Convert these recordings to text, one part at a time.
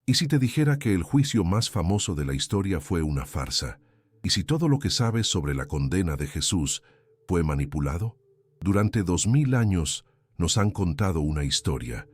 ¿Y si te dijera que el juicio más famoso de la historia fue una farsa? ¿Y si todo lo que sabes sobre la condena de Jesús fue manipulado? Durante 2000 años nos han contado una historia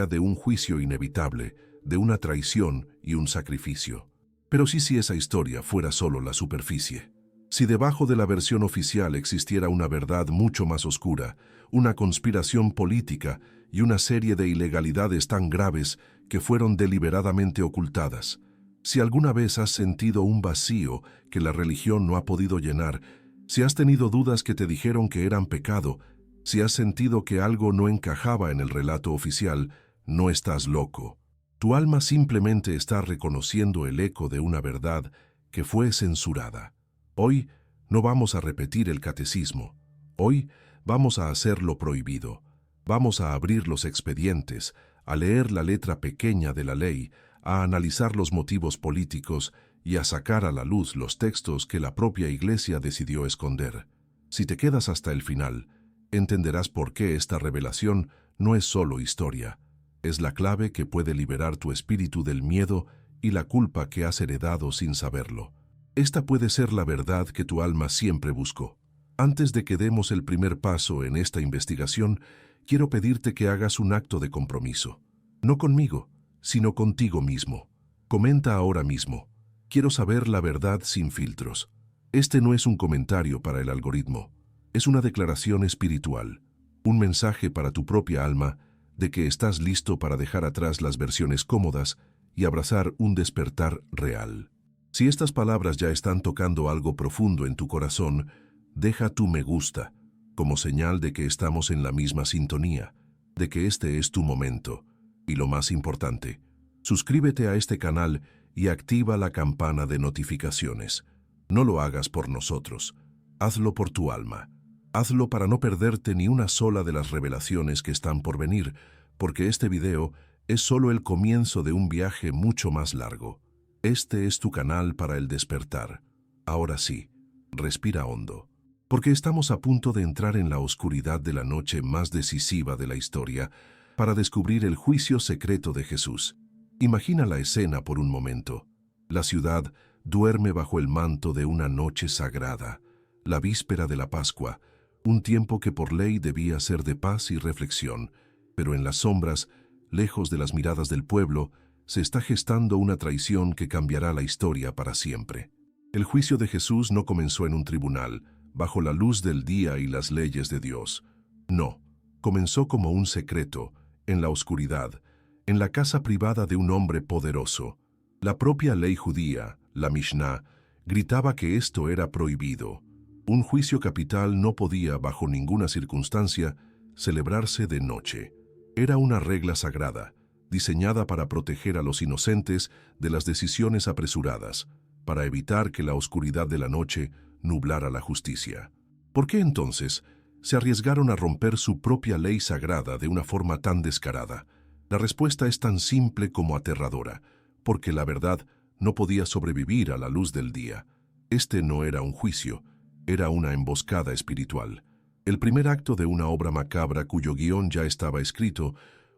de un juicio inevitable, de una traición y un sacrificio. Pero si esa historia fuera solo la superficie, si debajo de la versión oficial existiera una verdad mucho más oscura, una conspiración política y una serie de ilegalidades tan graves que fueron deliberadamente ocultadas, si alguna vez has sentido un vacío que la religión no ha podido llenar, si has tenido dudas que te dijeron que eran pecado, si has sentido que algo no encajaba en el relato oficial, no estás loco. Tu alma simplemente está reconociendo el eco de una verdad que fue censurada. Hoy no vamos a repetir el catecismo. Hoy vamos a hacer lo prohibido. Vamos a abrir los expedientes, a leer la letra pequeña de la ley, a analizar los motivos políticos y a sacar a la luz los textos que la propia Iglesia decidió esconder. Si te quedas hasta el final, entenderás por qué esta revelación no es solo historia. Es la clave que puede liberar tu espíritu del miedo y la culpa que has heredado sin saberlo. Esta puede ser la verdad que tu alma siempre buscó. Antes de que demos el primer paso en esta investigación, quiero pedirte que hagas un acto de compromiso. No conmigo, sino contigo mismo. Comenta ahora mismo. Quiero saber la verdad sin filtros. Este no es un comentario para el algoritmo. Es una declaración espiritual. Un mensaje para tu propia alma de que estás listo para dejar atrás las versiones cómodas y abrazar un despertar real. Si estas palabras ya están tocando algo profundo en tu corazón, deja tu me gusta, como señal de que estamos en la misma sintonía, de que este es tu momento. Y lo más importante, suscríbete a este canal y activa la campana de notificaciones. No lo hagas por nosotros, hazlo por tu alma. Hazlo para no perderte ni una sola de las revelaciones que están por venir, porque este video es solo el comienzo de un viaje mucho más largo. Este es tu canal para el despertar. Ahora sí, respira hondo, porque estamos a punto de entrar en la oscuridad de la noche más decisiva de la historia para descubrir el juicio secreto de Jesús. Imagina la escena por un momento. La ciudad duerme bajo el manto de una noche sagrada, la víspera de la Pascua, un tiempo que por ley debía ser de paz y reflexión, pero en las sombras, lejos de las miradas del pueblo, se está gestando una traición que cambiará la historia para siempre. El juicio de Jesús no comenzó en un tribunal, bajo la luz del día y las leyes de Dios. No, comenzó como un secreto, en la oscuridad, en la casa privada de un hombre poderoso. La propia ley judía, la Mishnah, gritaba que esto era prohibido. Un juicio capital no podía, bajo ninguna circunstancia, celebrarse de noche. Era una regla sagrada, diseñada para proteger a los inocentes de las decisiones apresuradas, para evitar que la oscuridad de la noche nublara la justicia. ¿Por qué entonces se arriesgaron a romper su propia ley sagrada de una forma tan descarada? La respuesta es tan simple como aterradora, porque la verdad no podía sobrevivir a la luz del día. Este no era un juicio, era una emboscada espiritual. El primer acto de una obra macabra cuyo guión ya estaba escrito,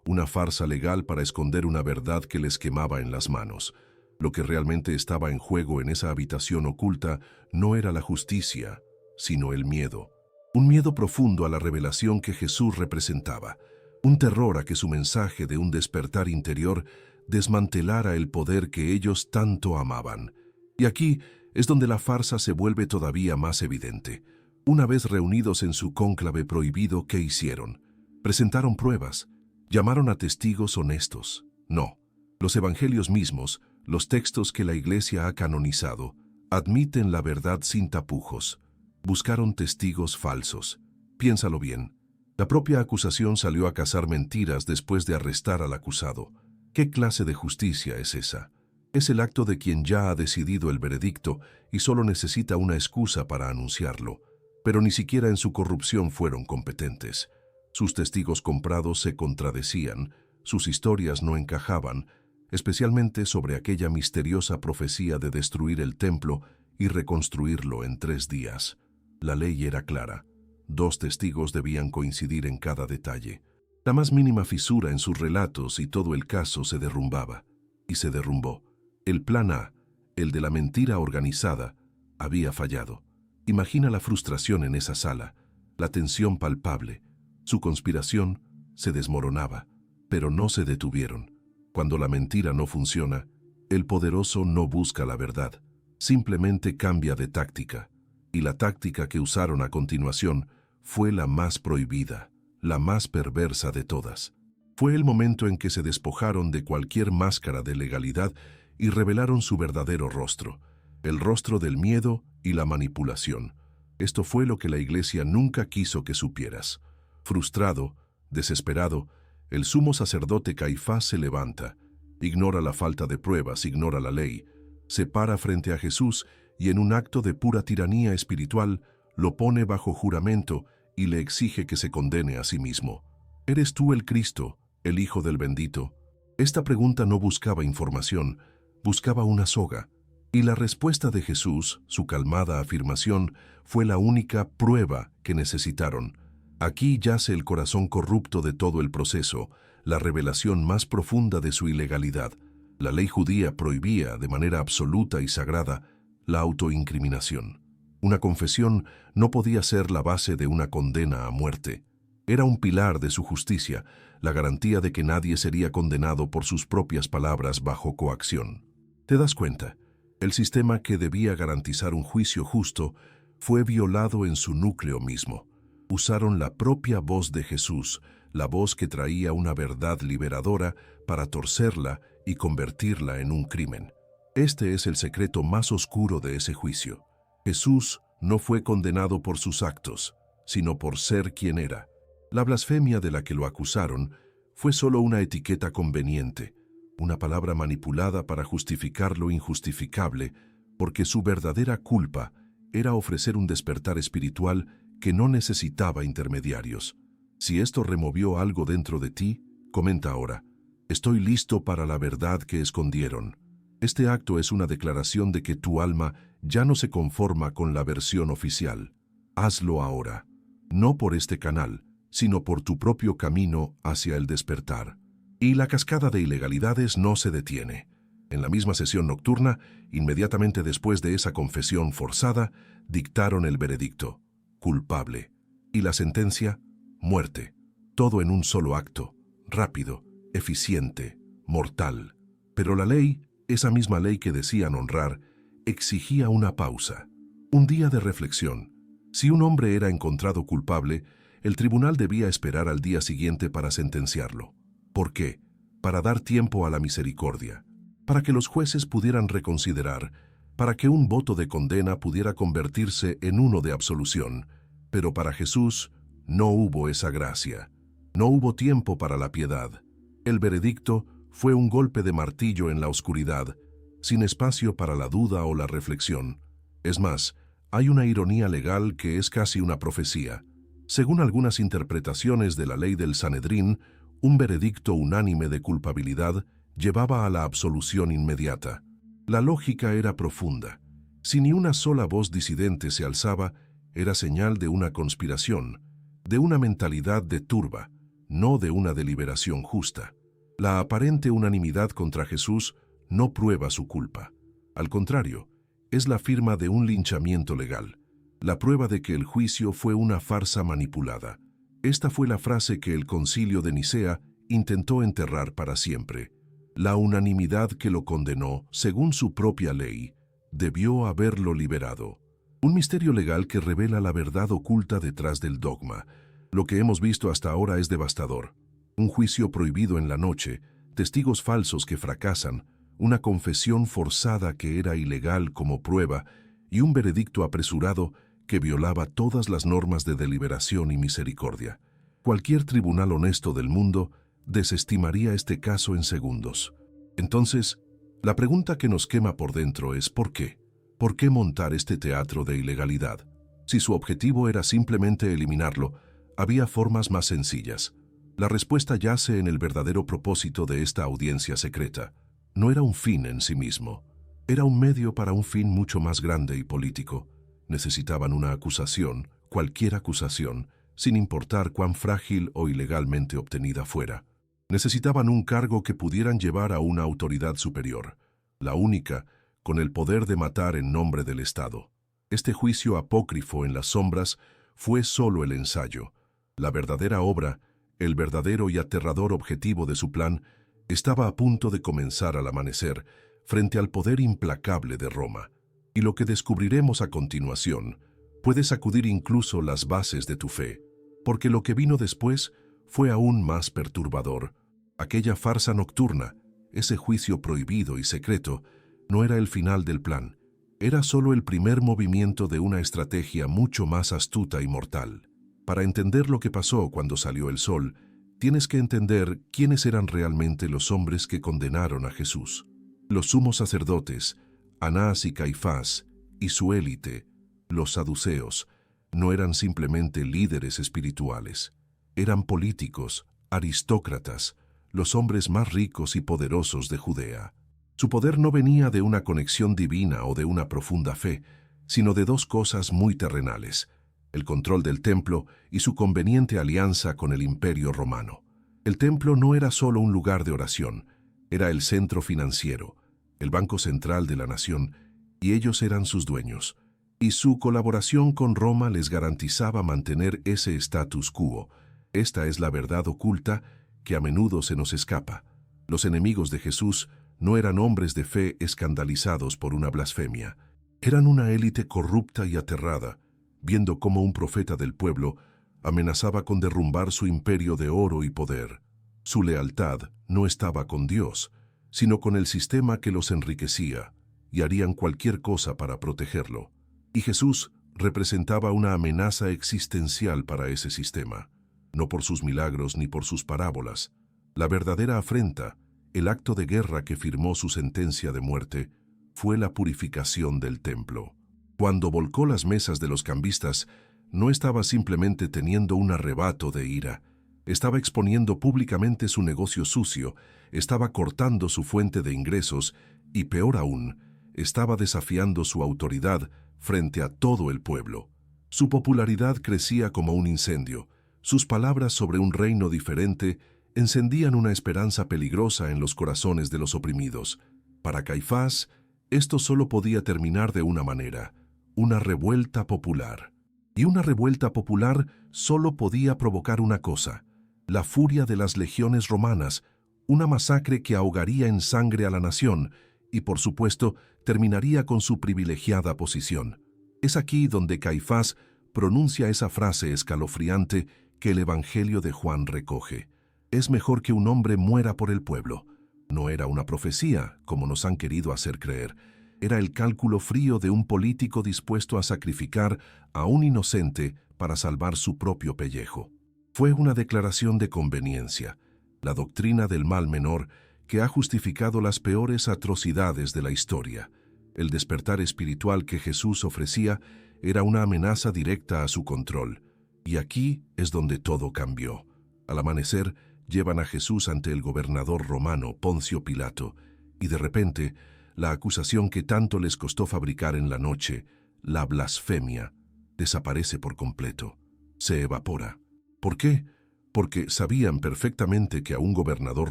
una farsa legal para esconder una verdad que les quemaba en las manos. Lo que realmente estaba en juego en esa habitación oculta no era la justicia, sino el miedo. Un miedo profundo a la revelación que Jesús representaba. Un terror a que su mensaje de un despertar interior desmantelara el poder que ellos tanto amaban. Y aquí es donde la farsa se vuelve todavía más evidente. Una vez reunidos en su cónclave prohibido, ¿qué hicieron? Presentaron pruebas, llamaron a testigos honestos. No, los evangelios mismos, los textos que la Iglesia ha canonizado, admiten la verdad sin tapujos. Buscaron testigos falsos. Piénsalo bien. La propia acusación salió a cazar mentiras después de arrestar al acusado. ¿Qué clase de justicia es esa? Es el acto de quien ya ha decidido el veredicto y solo necesita una excusa para anunciarlo. Pero ni siquiera en su corrupción fueron competentes. Sus testigos comprados se contradecían, sus historias no encajaban, especialmente sobre aquella misteriosa profecía de destruir el templo y reconstruirlo en 3 días. La ley era clara. 2 testigos debían coincidir en cada detalle. La más mínima fisura en sus relatos y todo el caso se derrumbaba. y se derrumbó. El plan A, el de la mentira organizada, había fallado. Imagina la frustración en esa sala, la tensión palpable. Su conspiración se desmoronaba, pero no se detuvieron. Cuando la mentira no funciona, el poderoso no busca la verdad, simplemente cambia de táctica. Y la táctica que usaron a continuación fue la más prohibida, la más perversa de todas. Fue el momento en que se despojaron de cualquier máscara de legalidad y revelaron su verdadero rostro, el rostro del miedo y la manipulación. Esto fue lo que la Iglesia nunca quiso que supieras. Frustrado, desesperado, el sumo sacerdote Caifás se levanta, ignora la falta de pruebas, ignora la ley, se para frente a Jesús y en un acto de pura tiranía espiritual lo pone bajo juramento y le exige que se condene a sí mismo. ¿Eres tú el Cristo, el Hijo del Bendito? Esta pregunta no buscaba información, buscaba una soga. Y la respuesta de Jesús, su calmada afirmación, fue la única prueba que necesitaron. Aquí yace el corazón corrupto de todo el proceso, la revelación más profunda de su ilegalidad. La ley judía prohibía, de manera absoluta y sagrada, la autoincriminación. Una confesión no podía ser la base de una condena a muerte. Era un pilar de su justicia, la garantía de que nadie sería condenado por sus propias palabras bajo coacción. ¿Te das cuenta? El sistema que debía garantizar un juicio justo fue violado en su núcleo mismo. Usaron la propia voz de Jesús, la voz que traía una verdad liberadora, para torcerla y convertirla en un crimen. Este es el secreto más oscuro de ese juicio. Jesús no fue condenado por sus actos, sino por ser quien era. La blasfemia de la que lo acusaron fue solo una etiqueta conveniente, una palabra manipulada para justificar lo injustificable, porque su verdadera culpa era ofrecer un despertar espiritual que no necesitaba intermediarios. Si esto removió algo dentro de ti, comenta ahora: estoy listo para la verdad que escondieron. Este acto es una declaración de que tu alma ya no se conforma con la versión oficial. Hazlo ahora, no por este canal, sino por tu propio camino hacia el despertar. Y la cascada de ilegalidades no se detiene. En la misma sesión nocturna, inmediatamente después de esa confesión forzada, dictaron el veredicto: culpable. Y la sentencia: muerte. Todo en un solo acto, rápido, eficiente, mortal. Pero la ley, esa misma ley que decían honrar, exigía una pausa, un día de reflexión. Si un hombre era encontrado culpable, el tribunal debía esperar al día siguiente para sentenciarlo. ¿Por qué? Para dar tiempo a la misericordia, para que los jueces pudieran reconsiderar, para que un voto de condena pudiera convertirse en uno de absolución. Pero para Jesús no hubo esa gracia. No hubo tiempo para la piedad. El veredicto fue un golpe de martillo en la oscuridad, sin espacio para la duda o la reflexión. Es más, hay una ironía legal que es casi una profecía. Según algunas interpretaciones de la ley del Sanedrín, un veredicto unánime de culpabilidad llevaba a la absolución inmediata. La lógica era profunda. Si ni una sola voz disidente se alzaba, era señal de una conspiración, de una mentalidad de turba, no de una deliberación justa. La aparente unanimidad contra Jesús no prueba su culpa. Al contrario, es la firma de un linchamiento legal, la prueba de que el juicio fue una farsa manipulada. Esta fue la frase que el Concilio de Nicea intentó enterrar para siempre. La unanimidad que lo condenó, según su propia ley, debió haberlo liberado. Un misterio legal que revela la verdad oculta detrás del dogma. Lo que hemos visto hasta ahora es devastador. Un juicio prohibido en la noche, testigos falsos que fracasan, una confesión forzada que era ilegal como prueba y un veredicto apresurado que violaba todas las normas de deliberación y misericordia. Cualquier tribunal honesto del mundo desestimaría este caso en segundos. Entonces, la pregunta que nos quema por dentro es ¿por qué? ¿Por qué montar este teatro de ilegalidad? Si su objetivo era simplemente eliminarlo, había formas más sencillas. La respuesta yace en el verdadero propósito de esta audiencia secreta. No era un fin en sí mismo. Era un medio para un fin mucho más grande y político. Necesitaban una acusación, cualquier acusación, sin importar cuán frágil o ilegalmente obtenida fuera. Necesitaban un cargo que pudieran llevar a una autoridad superior, la única, con el poder de matar en nombre del Estado. Este juicio apócrifo en las sombras fue solo el ensayo. La verdadera obra, el verdadero y aterrador objetivo de su plan, estaba a punto de comenzar al amanecer frente al poder implacable de Roma. Y lo que descubriremos a continuación puede sacudir incluso las bases de tu fe, porque lo que vino después fue aún más perturbador. Aquella farsa nocturna, ese juicio prohibido y secreto, no era el final del plan. Era solo el primer movimiento de una estrategia mucho más astuta y mortal. Para entender lo que pasó cuando salió el sol, tienes que entender quiénes eran realmente los hombres que condenaron a Jesús. Los sumos sacerdotes, Anás y Caifás, y su élite, los saduceos, no eran simplemente líderes espirituales. Eran políticos, aristócratas, los hombres más ricos y poderosos de Judea. Su poder no venía de una conexión divina o de una profunda fe, sino de dos cosas muy terrenales: el control del templo y su conveniente alianza con el Imperio Romano. El templo no era solo un lugar de oración, era el centro financiero, el banco central de la nación, y ellos eran sus dueños. Y su colaboración con Roma les garantizaba mantener ese status quo. Esta es la verdad oculta que a menudo se nos escapa. Los enemigos de Jesús no eran hombres de fe escandalizados por una blasfemia. Eran una élite corrupta y aterrada, viendo cómo un profeta del pueblo amenazaba con derrumbar su imperio de oro y poder. Su lealtad no estaba con Dios, sino con el sistema que los enriquecía, y harían cualquier cosa para protegerlo. Y Jesús representaba una amenaza existencial para ese sistema, no por sus milagros ni por sus parábolas. La verdadera afrenta, el acto de guerra que firmó su sentencia de muerte, fue la purificación del templo. Cuando volcó las mesas de los cambistas, no estaba simplemente teniendo un arrebato de ira, estaba exponiendo públicamente su negocio sucio, estaba cortando su fuente de ingresos y, peor aún, estaba desafiando su autoridad frente a todo el pueblo. Su popularidad crecía como un incendio. Sus palabras sobre un reino diferente encendían una esperanza peligrosa en los corazones de los oprimidos. Para Caifás, esto solo podía terminar de una manera: una revuelta popular. Y una revuelta popular solo podía provocar una cosa: la furia de las legiones romanas, una masacre que ahogaría en sangre a la nación y, por supuesto, terminaría con su privilegiada posición. Es aquí donde Caifás pronuncia esa frase escalofriante que el Evangelio de Juan recoge: es mejor que un hombre muera por el pueblo. No era una profecía, como nos han querido hacer creer. Era el cálculo frío de un político dispuesto a sacrificar a un inocente para salvar su propio pellejo. Fue una declaración de conveniencia, la doctrina del mal menor, que ha justificado las peores atrocidades de la historia. El despertar espiritual que Jesús ofrecía era una amenaza directa a su control. Y aquí es donde todo cambió. Al amanecer, llevan a Jesús ante el gobernador romano, Poncio Pilato, y de repente, la acusación que tanto les costó fabricar en la noche, la blasfemia, desaparece por completo. Se evapora. ¿Por qué? Porque sabían perfectamente que a un gobernador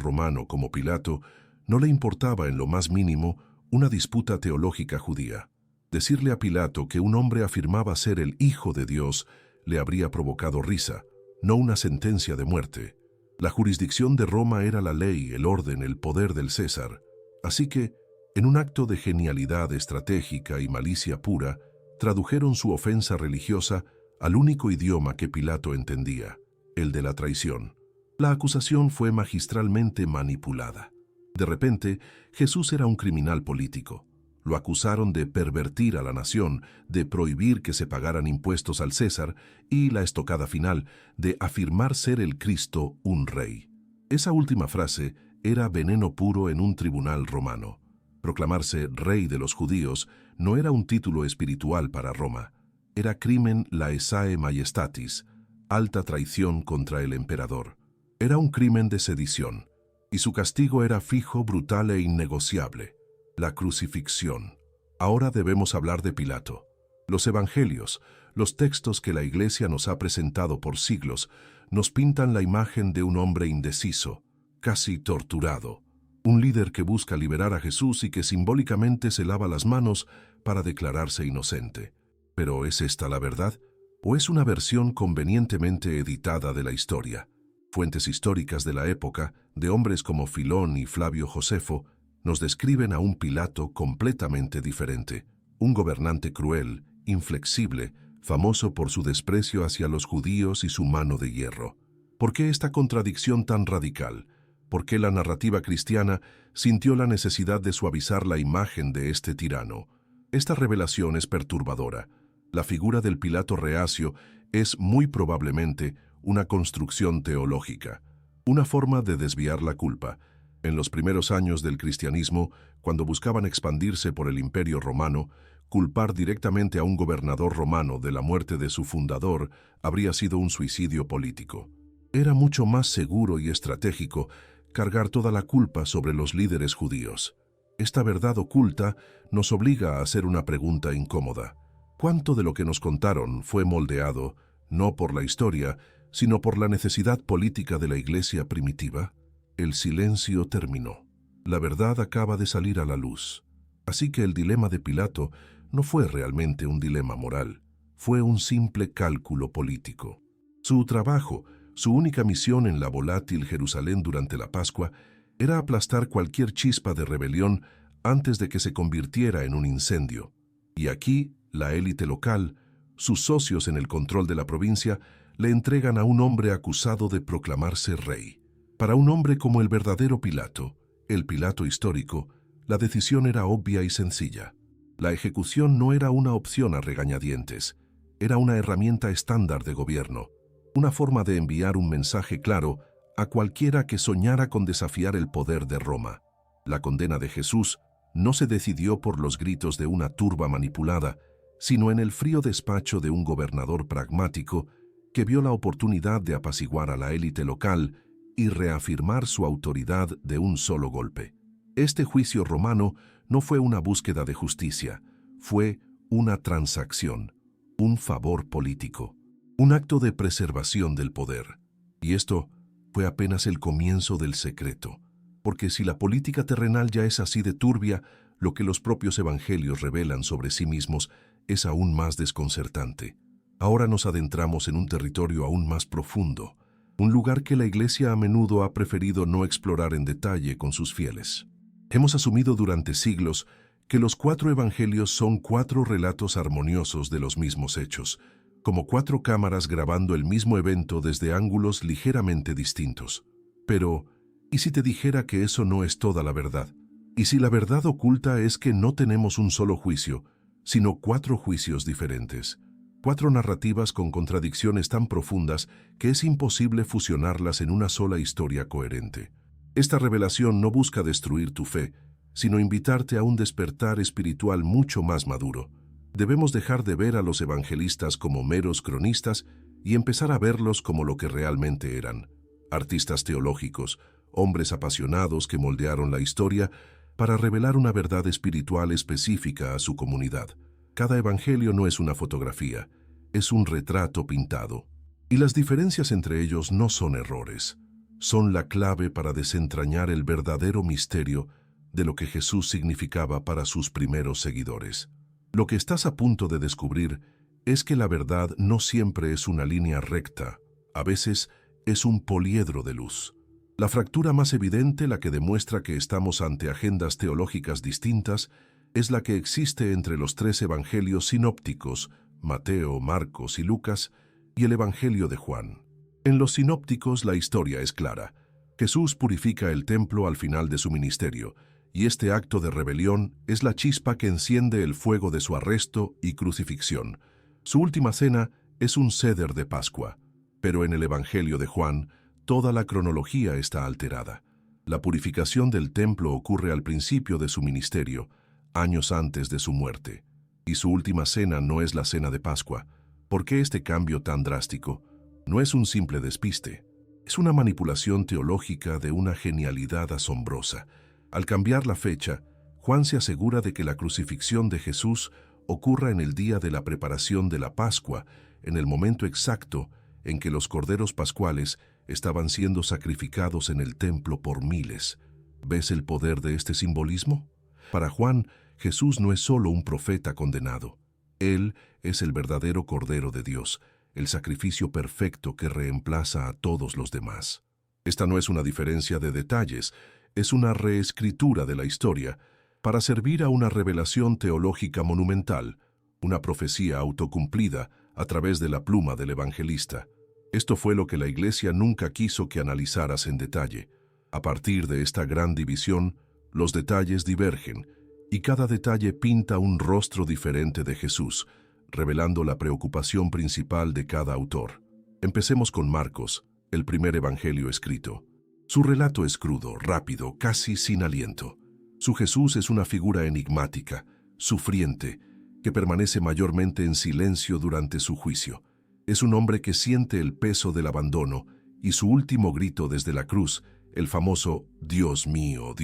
romano como Pilato no le importaba en lo más mínimo una disputa teológica judía. Decirle a Pilato que un hombre afirmaba ser el Hijo de Dios le habría provocado risa, no una sentencia de muerte. La jurisdicción de Roma era la ley, el orden, el poder del César. Así que, en un acto de genialidad estratégica y malicia pura, tradujeron su ofensa religiosa al único idioma que Pilato entendía: el de la traición. La acusación fue magistralmente manipulada. De repente, Jesús era un criminal político. Lo acusaron de pervertir a la nación, de prohibir que se pagaran impuestos al César y, la estocada final, de afirmar ser el Cristo un rey. Esa última frase era veneno puro en un tribunal romano. Proclamarse rey de los judíos no era un título espiritual para Roma. Era crimen laesae majestatis, alta traición contra el emperador. Era un crimen de sedición, y su castigo era fijo, brutal e innegociable: la crucifixión. Ahora debemos hablar de Pilato. Los evangelios, los textos que la Iglesia nos ha presentado por siglos, nos pintan la imagen de un hombre indeciso, casi torturado. Un líder que busca liberar a Jesús y que simbólicamente se lava las manos para declararse inocente. ¿Pero es esta la verdad? ¿O es una versión convenientemente editada de la historia? Fuentes históricas de la época, de hombres como Filón y Flavio Josefo, nos describen a un Pilato completamente diferente, un gobernante cruel, inflexible, famoso por su desprecio hacia los judíos y su mano de hierro. ¿Por qué esta contradicción tan radical? ¿Por qué la narrativa cristiana sintió la necesidad de suavizar la imagen de este tirano? Esta revelación es perturbadora. La figura del Pilato reacio es muy probablemente una construcción teológica, una forma de desviar la culpa. En los primeros años del cristianismo, cuando buscaban expandirse por el Imperio Romano, culpar directamente a un gobernador romano de la muerte de su fundador habría sido un suicidio político. Era mucho más seguro y estratégico cargar toda la culpa sobre los líderes judíos. Esta verdad oculta nos obliga a hacer una pregunta incómoda. ¿Cuánto de lo que nos contaron fue moldeado, no por la historia, sino por la necesidad política de la Iglesia primitiva? El silencio terminó. La verdad acaba de salir a la luz. Así que el dilema de Pilato no fue realmente un dilema moral, fue un simple cálculo político. Su trabajo, su única misión en la volátil Jerusalén durante la Pascua, era aplastar cualquier chispa de rebelión antes de que se convirtiera en un incendio. Y aquí, la élite local, sus socios en el control de la provincia, le entregan a un hombre acusado de proclamarse rey. Para un hombre como el verdadero Pilato, el Pilato histórico, la decisión era obvia y sencilla. La ejecución no era una opción a regañadientes, era una herramienta estándar de gobierno, una forma de enviar un mensaje claro a cualquiera que soñara con desafiar el poder de Roma. La condena de Jesús no se decidió por los gritos de una turba manipulada, sino en el frío despacho de un gobernador pragmático que vio la oportunidad de apaciguar a la élite local y reafirmar su autoridad de un solo golpe. Este juicio romano no fue una búsqueda de justicia, fue una transacción, un favor político, un acto de preservación del poder. Y esto fue apenas el comienzo del secreto, porque si la política terrenal ya es así de turbia, lo que los propios evangelios revelan sobre sí mismos es aún más desconcertante. Ahora nos adentramos en un territorio aún más profundo, un lugar que la Iglesia a menudo ha preferido no explorar en detalle con sus fieles. Hemos asumido durante siglos que los 4 evangelios son 4 relatos armoniosos de los mismos hechos, como 4 cámaras grabando el mismo evento desde ángulos ligeramente distintos. Pero, ¿y si te dijera que eso no es toda la verdad? ¿Y si la verdad oculta es que no tenemos un solo juicio, sino 4 juicios diferentes? 4 narrativas con contradicciones tan profundas que es imposible fusionarlas en una sola historia coherente. Esta revelación no busca destruir tu fe, sino invitarte a un despertar espiritual mucho más maduro. Debemos dejar de ver a los evangelistas como meros cronistas y empezar a verlos como lo que realmente eran: artistas teológicos, hombres apasionados que moldearon la historia para revelar una verdad espiritual específica a su comunidad. Cada evangelio no es una fotografía, es un retrato pintado. Y las diferencias entre ellos no son errores, son la clave para desentrañar el verdadero misterio de lo que Jesús significaba para sus primeros seguidores. Lo que estás a punto de descubrir es que la verdad no siempre es una línea recta, a veces es un poliedro de luz. La fractura más evidente, la que demuestra que estamos ante agendas teológicas distintas, es la que existe entre los 3 evangelios sinópticos, Mateo, Marcos y Lucas, y el Evangelio de Juan. En los sinópticos la historia es clara. Jesús purifica el templo al final de su ministerio, y este acto de rebelión es la chispa que enciende el fuego de su arresto y crucifixión. Su última cena es un ceder de Pascua, pero en el Evangelio de Juan, toda la cronología está alterada. La purificación del templo ocurre al principio de su ministerio, años antes de su muerte, y su última cena no es la cena de Pascua. ¿Por qué este cambio tan drástico? No es un simple despiste, es una manipulación teológica de una genialidad asombrosa. Al cambiar la fecha, Juan se asegura de que la crucifixión de Jesús ocurra en el día de la preparación de la Pascua, en el momento exacto en que los corderos pascuales estaban siendo sacrificados en el templo por miles. ¿Ves el poder de este simbolismo? Para Juan, Jesús no es solo un profeta condenado. Él es el verdadero Cordero de Dios, el sacrificio perfecto que reemplaza a todos los demás. Esta no es una diferencia de detalles, es una reescritura de la historia para servir a una revelación teológica monumental, una profecía autocumplida a través de la pluma del evangelista. Esto fue lo que la Iglesia nunca quiso que analizaras en detalle. A partir de esta gran división, los detalles divergen, y cada detalle pinta un rostro diferente de Jesús, revelando la preocupación principal de cada autor. Empecemos con Marcos, el primer evangelio escrito. Su relato es crudo, rápido, casi sin aliento. Su Jesús es una figura enigmática, sufriente, que permanece mayormente en silencio durante su juicio. Es un hombre que siente el peso del abandono y su último grito desde la cruz, el famoso Dios mío,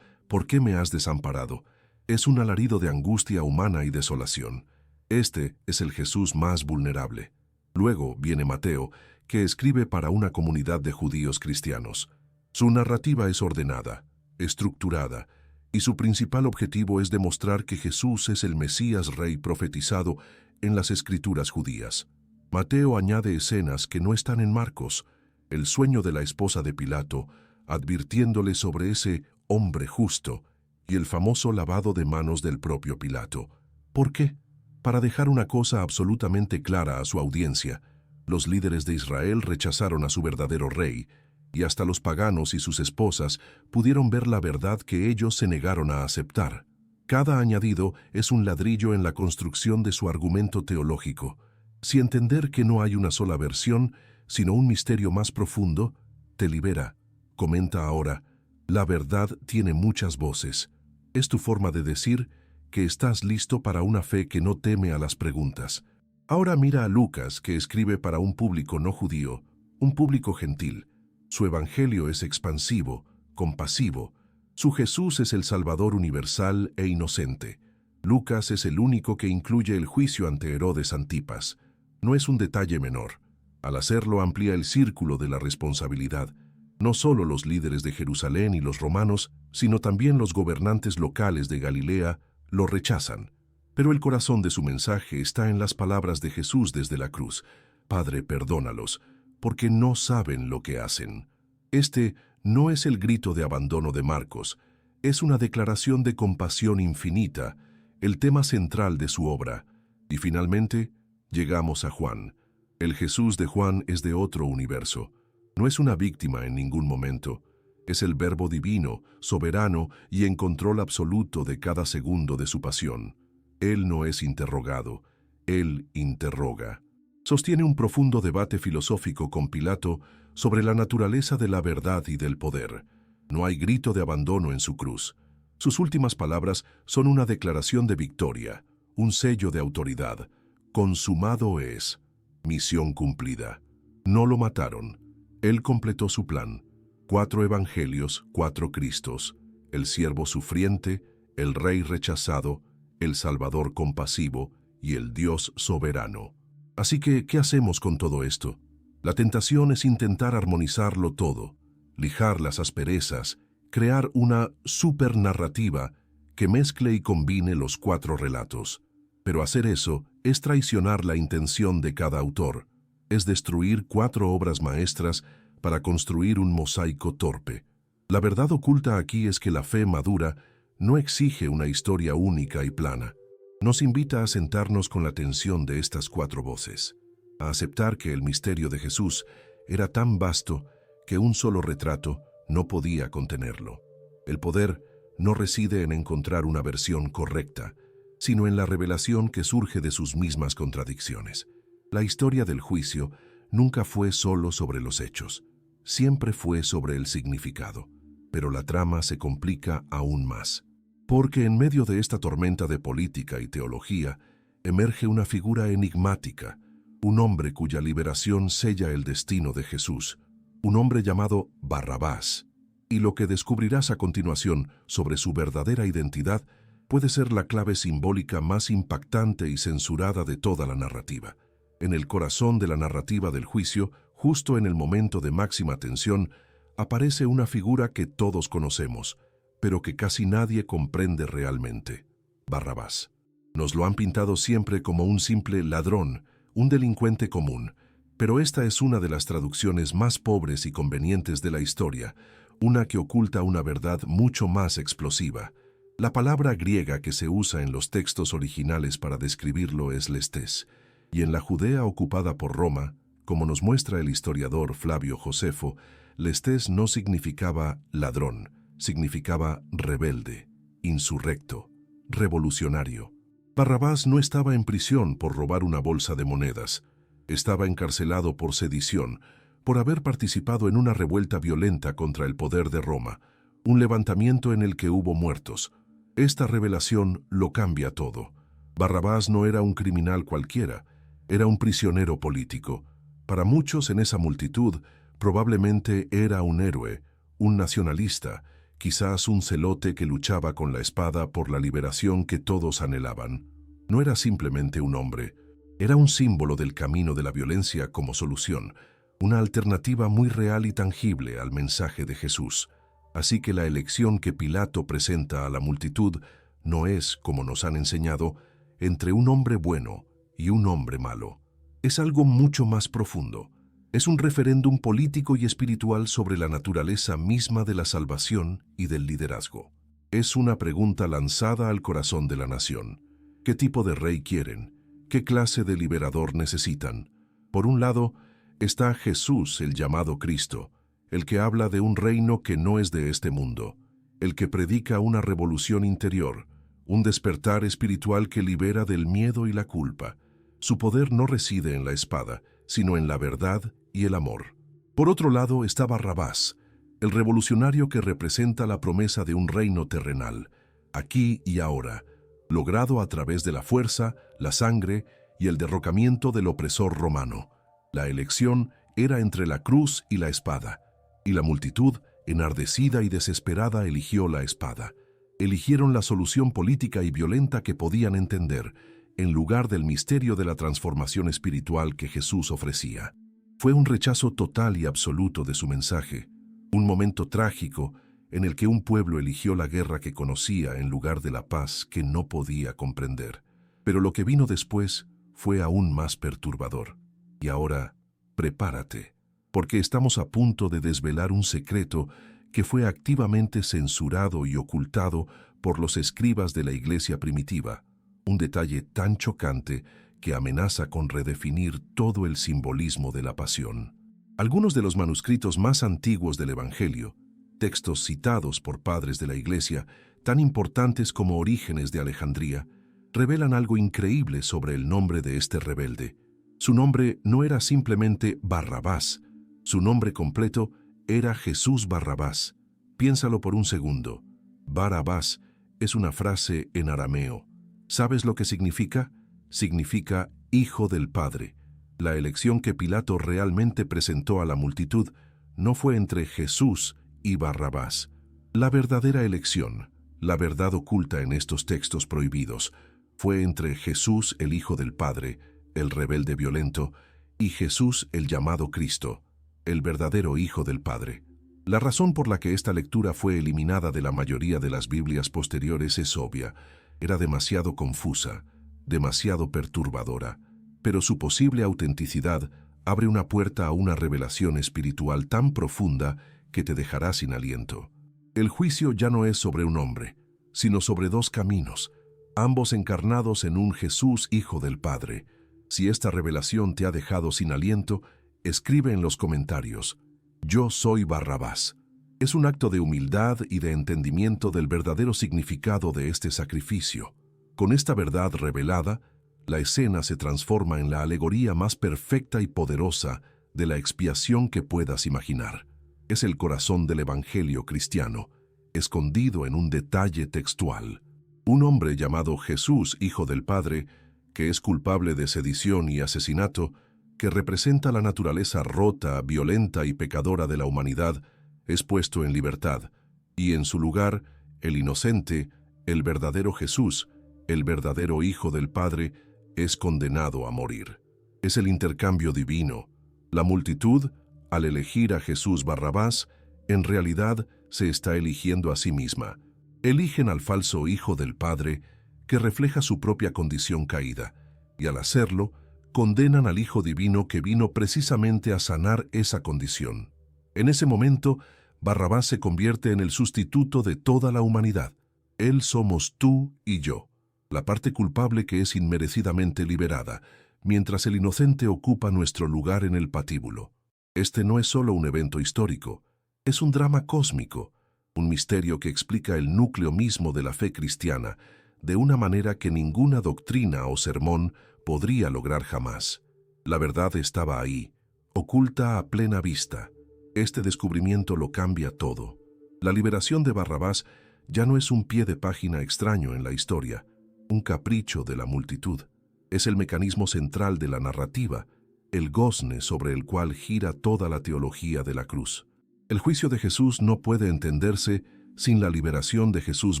¿por qué me has desamparado?, es un alarido de angustia humana y desolación. Este es el Jesús más vulnerable. Luego viene Mateo, que escribe para una comunidad de judíos cristianos. Su narrativa es ordenada, estructurada, y su principal objetivo es demostrar que Jesús es el Mesías Rey profetizado en las Escrituras judías. Mateo añade escenas que no están en Marcos, el sueño de la esposa de Pilato, advirtiéndole sobre ese hombre justo, y el famoso lavado de manos del propio Pilato. ¿Por qué? Para dejar una cosa absolutamente clara a su audiencia: los líderes de Israel rechazaron a su verdadero rey, y hasta los paganos y sus esposas pudieron ver la verdad que ellos se negaron a aceptar. Cada añadido es un ladrillo en la construcción de su argumento teológico. Si entender que no hay una sola versión, sino un misterio más profundo, te libera. Comenta ahora: la verdad tiene muchas voces. Es tu forma de decir que estás listo para una fe que no teme a las preguntas. Ahora mira a Lucas, que escribe para un público no judío, un público gentil. Su evangelio es expansivo, compasivo. Su Jesús es el Salvador universal e inocente. Lucas es el único que incluye el juicio ante Herodes Antipas. No es un detalle menor. Al hacerlo amplía el círculo de la responsabilidad. No solo los líderes de Jerusalén y los romanos, sino también los gobernantes locales de Galilea lo rechazan. Pero el corazón de su mensaje está en las palabras de Jesús desde la cruz: Padre, perdónalos, porque no saben lo que hacen. Este no es el grito de abandono de Marcos, es una declaración de compasión infinita, el tema central de su obra. Y finalmente, llegamos a Juan. El Jesús de Juan es de otro universo. No es una víctima en ningún momento. Es el Verbo divino, soberano y en control absoluto de cada segundo de su pasión. Él no es interrogado, él interroga. Sostiene un profundo debate filosófico con Pilato sobre la naturaleza de la verdad y del poder. No hay grito de abandono en su cruz. Sus últimas palabras son una declaración de victoria, un sello de autoridad. Consumado es. Misión cumplida. No lo mataron. Él completó su plan. 4 evangelios, 4 Cristos, el siervo sufriente, el rey rechazado, el Salvador compasivo y el Dios soberano. Así que, ¿qué hacemos con todo esto? La tentación es intentar armonizarlo todo, lijar las asperezas, crear una supernarrativa que mezcle y combine los 4 relatos. Pero hacer eso es traicionar la intención de cada autor, es destruir 4 obras maestras para construir un mosaico torpe. La verdad oculta aquí es que la fe madura no exige una historia única y plana. Nos invita a sentarnos con la tensión de estas 4 voces, a aceptar que el misterio de Jesús era tan vasto que un solo retrato no podía contenerlo. El poder no reside en encontrar una versión correcta, sino en la revelación que surge de sus mismas contradicciones. La historia del juicio nunca fue solo sobre los hechos, siempre fue sobre el significado, pero la trama se complica aún más. Porque en medio de esta tormenta de política y teología, emerge una figura enigmática, un hombre cuya liberación sella el destino de Jesús, un hombre llamado Barrabás. Y lo que descubrirás a continuación sobre su verdadera identidad puede ser la clave simbólica más impactante y censurada de toda la narrativa. En el corazón de la narrativa del juicio, justo en el momento de máxima tensión, aparece una figura que todos conocemos, pero que casi nadie comprende realmente: Barrabás. Nos lo han pintado siempre como un simple ladrón, un delincuente común, pero esta es una de las traducciones más pobres y convenientes de la historia, una que oculta una verdad mucho más explosiva. La palabra griega que se usa en los textos originales para describirlo es lestés, y en la Judea ocupada por Roma, como nos muestra el historiador Flavio Josefo, lestés no significaba ladrón, significaba rebelde, insurrecto, revolucionario. Barrabás no estaba en prisión por robar una bolsa de monedas. Estaba encarcelado por sedición, por haber participado en una revuelta violenta contra el poder de Roma, un levantamiento en el que hubo muertos. Esta revelación lo cambia todo. Barrabás no era un criminal cualquiera, era un prisionero político. Para muchos en esa multitud, probablemente era un héroe, un nacionalista, quizás un celote que luchaba con la espada por la liberación que todos anhelaban. No era simplemente un hombre, era un símbolo del camino de la violencia como solución, una alternativa muy real y tangible al mensaje de Jesús. Así que la elección que Pilato presenta a la multitud no es, como nos han enseñado, entre un hombre bueno y un hombre malo. Es algo mucho más profundo. Es un referéndum político y espiritual sobre la naturaleza misma de la salvación y del liderazgo. Es una pregunta lanzada al corazón de la nación. ¿Qué tipo de rey quieren? ¿Qué clase de liberador necesitan? Por un lado, está Jesús, el llamado Cristo, el que habla de un reino que no es de este mundo, el que predica una revolución interior, un despertar espiritual que libera del miedo y la culpa. Su poder no reside en la espada, sino en la verdad y el amor. Por otro lado está Barrabás, el revolucionario que representa la promesa de un reino terrenal, aquí y ahora, logrado a través de la fuerza, la sangre y el derrocamiento del opresor romano. La elección era entre la cruz y la espada, y la multitud, enardecida y desesperada, eligió la espada. Eligieron la solución política y violenta que podían entender, en lugar del misterio de la transformación espiritual que Jesús ofrecía. Fue un rechazo total y absoluto de su mensaje, un momento trágico en el que un pueblo eligió la guerra que conocía en lugar de la paz que no podía comprender. Pero lo que vino después fue aún más perturbador. Y ahora, prepárate, porque estamos a punto de desvelar un secreto que fue activamente censurado y ocultado por los escribas de la iglesia primitiva, un detalle tan chocante que amenaza con redefinir todo el simbolismo de la pasión. Algunos de los manuscritos más antiguos del Evangelio, textos citados por padres de la iglesia, tan importantes como Orígenes de Alejandría, revelan algo increíble sobre el nombre de este rebelde. Su nombre no era simplemente Barrabás, su nombre completo era Jesús Barrabás. Piénsalo por un segundo. Barabás es una frase en arameo. ¿Sabes lo que significa? Significa Hijo del Padre. La elección que Pilato realmente presentó a la multitud no fue entre Jesús y Barrabás. La verdadera elección, la verdad oculta en estos textos prohibidos, fue entre Jesús, el Hijo del Padre, el rebelde violento, y Jesús, el llamado Cristo, el verdadero Hijo del Padre. La razón por la que esta lectura fue eliminada de la mayoría de las Biblias posteriores es obvia. Era demasiado confusa, demasiado perturbadora, pero su posible autenticidad abre una puerta a una revelación espiritual tan profunda que te dejará sin aliento. El juicio ya no es sobre un hombre, sino sobre dos caminos, ambos encarnados en un Jesús Hijo del Padre. Si esta revelación te ha dejado sin aliento, escribe en los comentarios: Yo soy Barrabás. Es un acto de humildad y de entendimiento del verdadero significado de este sacrificio. Con esta verdad revelada, la escena se transforma en la alegoría más perfecta y poderosa de la expiación que puedas imaginar. Es el corazón del Evangelio cristiano, escondido en un detalle textual. Un hombre llamado Jesús, Hijo del Padre, que es culpable de sedición y asesinato, que representa la naturaleza rota, violenta y pecadora de la humanidad, es puesto en libertad, y en su lugar, el inocente, el verdadero Jesús, el verdadero Hijo del Padre, es condenado a morir. Es el intercambio divino, La multitud, al elegir a Jesús Barrabás, en realidad se está eligiendo a sí misma. Eligen al falso hijo del Padre, que refleja su propia condición caída, y al hacerlo, condenan al Hijo Divino que vino precisamente a sanar esa condición. En ese momento, Barrabás se convierte en el sustituto de toda la humanidad. Él somos tú y yo, la parte culpable que es inmerecidamente liberada, mientras el inocente ocupa nuestro lugar en el patíbulo. Este no es solo un evento histórico, es un drama cósmico, un misterio que explica el núcleo mismo de la fe cristiana, de una manera que ninguna doctrina o sermón podría lograr jamás. La verdad estaba ahí, oculta a plena vista. Este descubrimiento lo cambia todo. La liberación de Barrabás ya no es un pie de página extraño en la historia, un capricho de la multitud. Es el mecanismo central de la narrativa, el gozne sobre el cual gira toda la teología de la cruz. El juicio de Jesús no puede entenderse sin la liberación de Jesús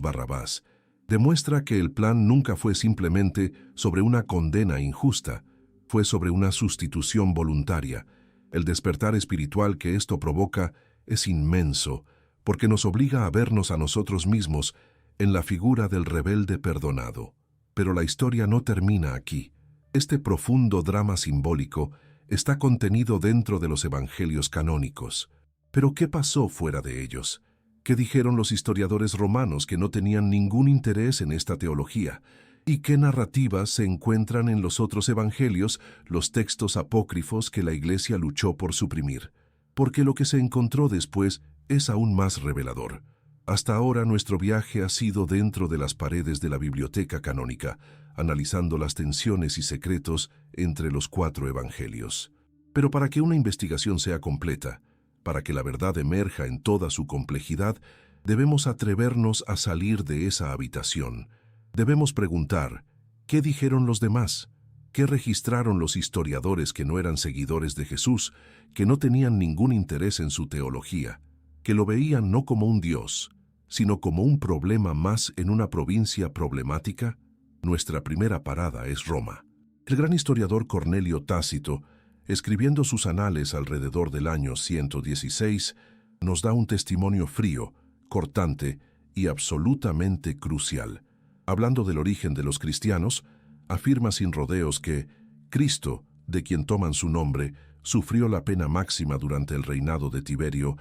Barrabás. Demuestra que el plan nunca fue simplemente sobre una condena injusta, fue sobre una sustitución voluntaria. El despertar espiritual que esto provoca es inmenso, porque nos obliga a vernos a nosotros mismos en la figura del rebelde perdonado. Pero la historia no termina aquí. Este profundo drama simbólico está contenido dentro de los evangelios canónicos. ¿Pero qué pasó fuera de ellos? ¿Qué dijeron los historiadores romanos que no tenían ningún interés en esta teología? ¿Y qué narrativas se encuentran en los otros evangelios, los textos apócrifos que la Iglesia luchó por suprimir? Porque lo que se encontró después es aún más revelador. Hasta ahora nuestro viaje ha sido dentro de las paredes de la biblioteca canónica, analizando las tensiones y secretos entre los 4 evangelios. Pero para que una investigación sea completa, para que la verdad emerja en toda su complejidad, debemos atrevernos a salir de esa habitación. Debemos preguntar, ¿qué dijeron los demás? ¿Qué registraron los historiadores que no eran seguidores de Jesús, que no tenían ningún interés en su teología, que lo veían no como un Dios, sino como un problema más en una provincia problemática? Nuestra primera parada es Roma. El gran historiador Cornelio Tácito, escribiendo sus anales alrededor del año 116, nos da un testimonio frío, cortante y absolutamente crucial. Hablando del origen de los cristianos, afirma sin rodeos que Cristo, de quien toman su nombre, sufrió la pena máxima durante el reinado de Tiberio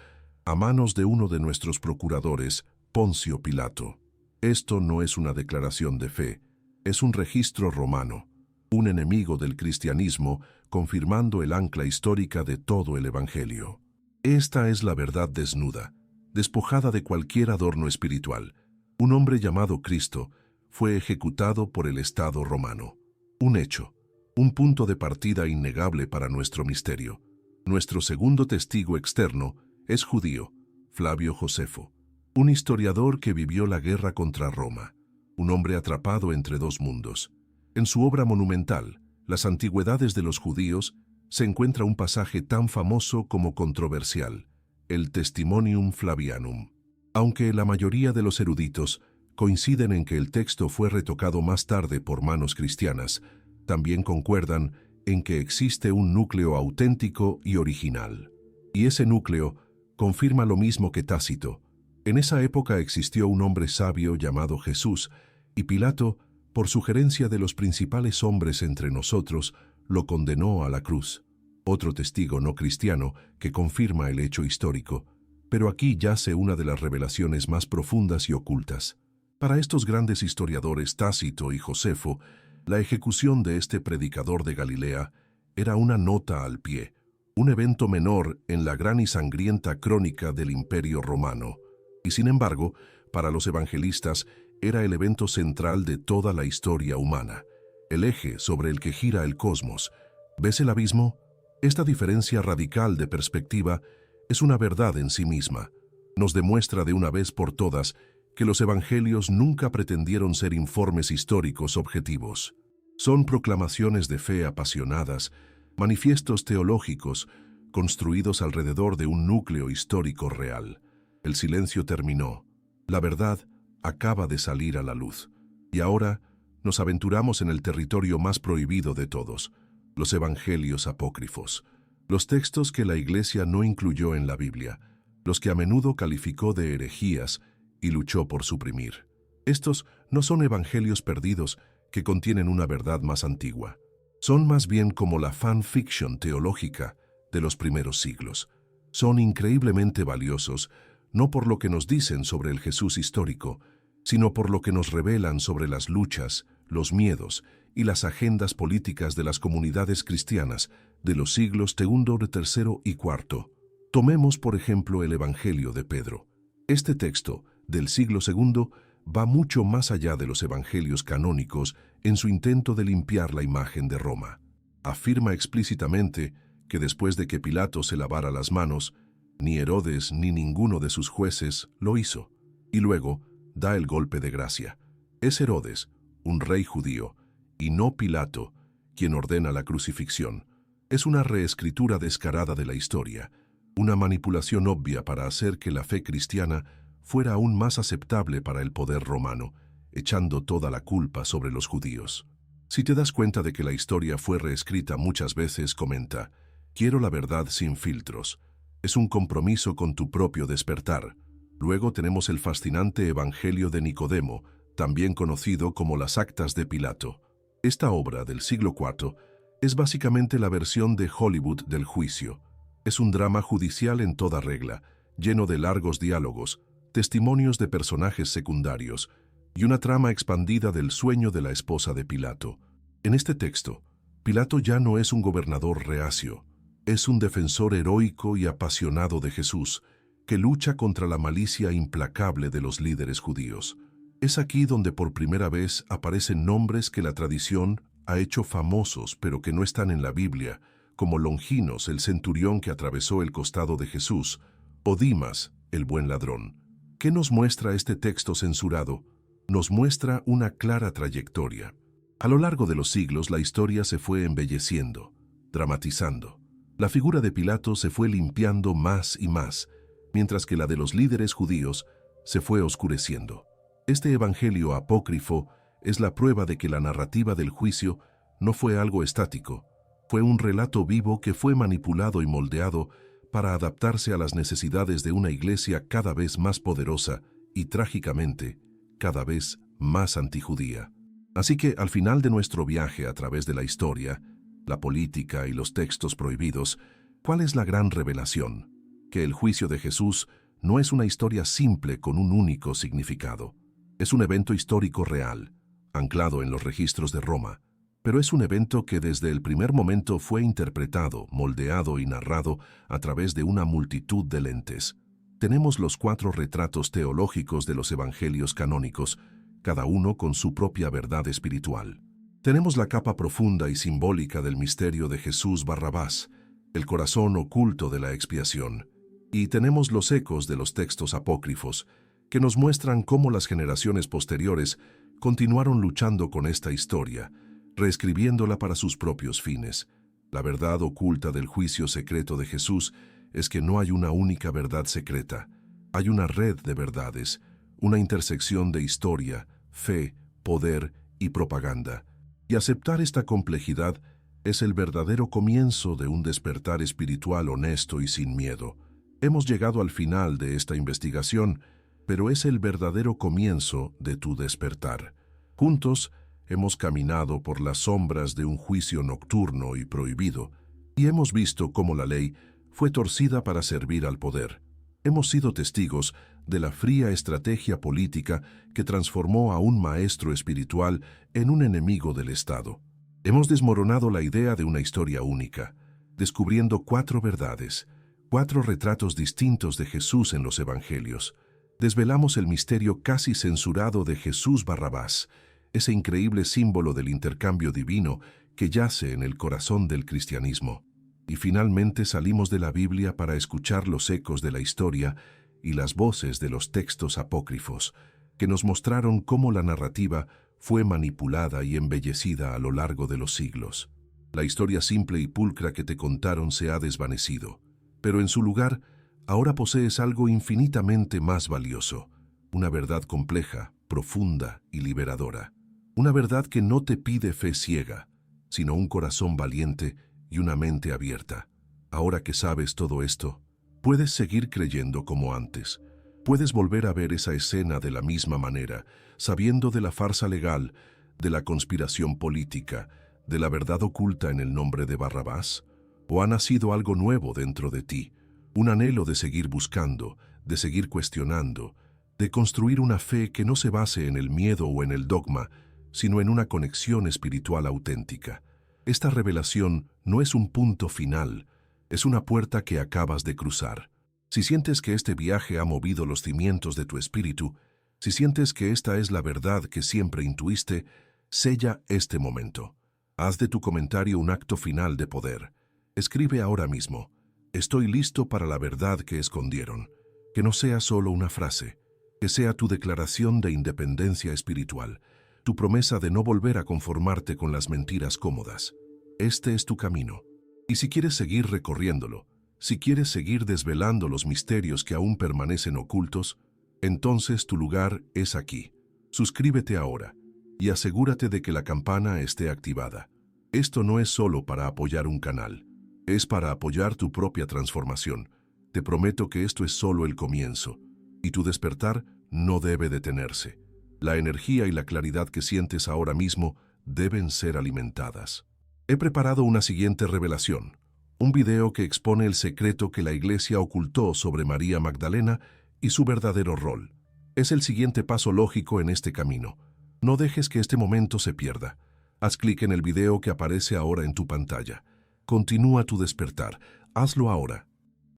a manos de uno de nuestros procuradores, Poncio Pilato. Esto no es una declaración de fe, es un registro romano, un enemigo del cristianismo confirmando el ancla histórica de todo el Evangelio. Esta es la verdad desnuda, despojada de cualquier adorno espiritual. Un hombre llamado Cristo fue ejecutado por el Estado romano. Un hecho, un punto de partida innegable para nuestro misterio. Nuestro segundo testigo externo es judío, Flavio Josefo, un historiador que vivió la guerra contra Roma, un hombre atrapado entre 2 mundos. En su obra monumental, Las antigüedades de los judíos, se encuentra un pasaje tan famoso como controversial, el Testimonium Flavianum. Aunque la mayoría de los eruditos coinciden en que el texto fue retocado más tarde por manos cristianas, también concuerdan en que existe un núcleo auténtico y original. Y ese núcleo confirma lo mismo que Tácito. En esa época existió un hombre sabio llamado Jesús, y Pilato, por sugerencia de los principales hombres entre nosotros, lo condenó a la cruz. Otro testigo no cristiano que confirma el hecho histórico. Pero aquí yace una de las revelaciones más profundas y ocultas. Para estos grandes historiadores Tácito y Josefo, la ejecución de este predicador de Galilea era una nota al pie, un evento menor en la gran y sangrienta crónica del Imperio Romano. Y sin embargo, para los evangelistas era el evento central de toda la historia humana, el eje sobre el que gira el cosmos. ¿Ves el abismo? Esta diferencia radical de perspectiva es una verdad en sí misma. Nos demuestra de una vez por todas que los evangelios nunca pretendieron ser informes históricos objetivos. Son proclamaciones de fe apasionadas, manifiestos teológicos construidos alrededor de un núcleo histórico real. El silencio terminó. La verdad acaba de salir a la luz. Y ahora nos aventuramos en el territorio más prohibido de todos, los evangelios apócrifos. Los textos que la Iglesia no incluyó en la Biblia, los que a menudo calificó de herejías y luchó por suprimir. Estos no son evangelios perdidos que contienen una verdad más antigua. Son más bien como la fan-fiction teológica de los primeros siglos. Son increíblemente valiosos, no por lo que nos dicen sobre el Jesús histórico, sino por lo que nos revelan sobre las luchas, los miedos y las agendas políticas de las comunidades cristianas de los siglos II, III y IV. Tomemos, por ejemplo, el Evangelio de Pedro. Este texto, del siglo II, va mucho más allá de los evangelios canónicos en su intento de limpiar la imagen de Roma. Afirma explícitamente que después de que Pilato se lavara las manos, ni Herodes ni ninguno de sus jueces lo hizo. Y luego da el golpe de gracia. Es Herodes, un rey judío, y no Pilato, quien ordena la crucifixión. Es una reescritura descarada de la historia, una manipulación obvia para hacer que la fe cristiana fuera aún más aceptable para el poder romano, echando toda la culpa sobre los judíos. Si te das cuenta de que la historia fue reescrita muchas veces, comenta: quiero la verdad sin filtros. Es un compromiso con tu propio despertar. Luego tenemos el fascinante Evangelio de Nicodemo, también conocido como las Actas de Pilato. Esta obra del siglo IV es básicamente la versión de Hollywood del juicio. Es un drama judicial en toda regla, lleno de largos diálogos, testimonios de personajes secundarios y una trama expandida del sueño de la esposa de Pilato. En este texto, Pilato ya no es un gobernador reacio, es un defensor heroico y apasionado de Jesús, que lucha contra la malicia implacable de los líderes judíos. Es aquí donde por primera vez aparecen nombres que la tradición ha hecho famosos pero que no están en la Biblia, como Longinos, el centurión que atravesó el costado de Jesús, o Dimas, el buen ladrón. ¿Qué nos muestra este texto censurado? Nos muestra una clara trayectoria. A lo largo de los siglos la historia se fue embelleciendo, dramatizando. La figura de Pilato se fue limpiando más y más, mientras que la de los líderes judíos se fue oscureciendo. Este evangelio apócrifo es la prueba de que la narrativa del juicio no fue algo estático, fue un relato vivo que fue manipulado y moldeado para adaptarse a las necesidades de una iglesia cada vez más poderosa y, trágicamente, cada vez más antijudía. Así que, al final de nuestro viaje a través de la historia, la política y los textos prohibidos, ¿cuál es la gran revelación? Que el juicio de Jesús no es una historia simple con un único significado. Es un evento histórico real, anclado en los registros de Roma, pero es un evento que desde el primer momento fue interpretado, moldeado y narrado a través de una multitud de lentes. Tenemos los 4 retratos teológicos de los evangelios canónicos, cada uno con su propia verdad espiritual. Tenemos la capa profunda y simbólica del misterio de Jesús Barrabás, el corazón oculto de la expiación, y tenemos los ecos de los textos apócrifos, que nos muestran cómo las generaciones posteriores continuaron luchando con esta historia, reescribiéndola para sus propios fines. La verdad oculta del juicio secreto de Jesús es que no hay una única verdad secreta. Hay una red de verdades, una intersección de historia, fe, poder y propaganda. Y aceptar esta complejidad es el verdadero comienzo de un despertar espiritual honesto y sin miedo. Hemos llegado al final de esta investigación, pero es el verdadero comienzo de tu despertar. Juntos, hemos caminado por las sombras de un juicio nocturno y prohibido, y hemos visto cómo la ley fue torcida para servir al poder. Hemos sido testigos de la fría estrategia política que transformó a un maestro espiritual en un enemigo del Estado. Hemos desmoronado la idea de una historia única, descubriendo 4 verdades, 4 retratos distintos de Jesús en los evangelios. Desvelamos el misterio casi censurado de Jesús Barrabás, ese increíble símbolo del intercambio divino que yace en el corazón del cristianismo. Y finalmente salimos de la Biblia para escuchar los ecos de la historia y las voces de los textos apócrifos, que nos mostraron cómo la narrativa fue manipulada y embellecida a lo largo de los siglos. La historia simple y pulcra que te contaron se ha desvanecido, pero en su lugar, ahora posees algo infinitamente más valioso, una verdad compleja, profunda y liberadora. Una verdad que no te pide fe ciega, sino un corazón valiente y una mente abierta. Ahora que sabes todo esto, puedes seguir creyendo como antes. Puedes volver a ver esa escena de la misma manera, sabiendo de la farsa legal, de la conspiración política, de la verdad oculta en el nombre de Barrabás. ¿O ha nacido algo nuevo dentro de ti? Un anhelo de seguir buscando, de seguir cuestionando, de construir una fe que no se base en el miedo o en el dogma, sino en una conexión espiritual auténtica. Esta revelación no es un punto final, es una puerta que acabas de cruzar. Si sientes que este viaje ha movido los cimientos de tu espíritu, si sientes que esta es la verdad que siempre intuiste, sella este momento. Haz de tu comentario un acto final de poder. Escribe ahora mismo: estoy listo para la verdad que escondieron. Que no sea solo una frase, que sea tu declaración de independencia espiritual, tu promesa de no volver a conformarte con las mentiras cómodas. Este es tu camino. Y si quieres seguir recorriéndolo, si quieres seguir desvelando los misterios que aún permanecen ocultos, entonces tu lugar es aquí. Suscríbete ahora y asegúrate de que la campana esté activada. Esto no es solo para apoyar un canal, es para apoyar tu propia transformación. Te prometo que esto es solo el comienzo, y tu despertar no debe detenerse. La energía y la claridad que sientes ahora mismo deben ser alimentadas. He preparado una siguiente revelación, un video que expone el secreto que la Iglesia ocultó sobre María Magdalena y su verdadero rol. Es el siguiente paso lógico en este camino. No dejes que este momento se pierda. Haz clic en el video que aparece ahora en tu pantalla. Continúa tu despertar. Hazlo ahora.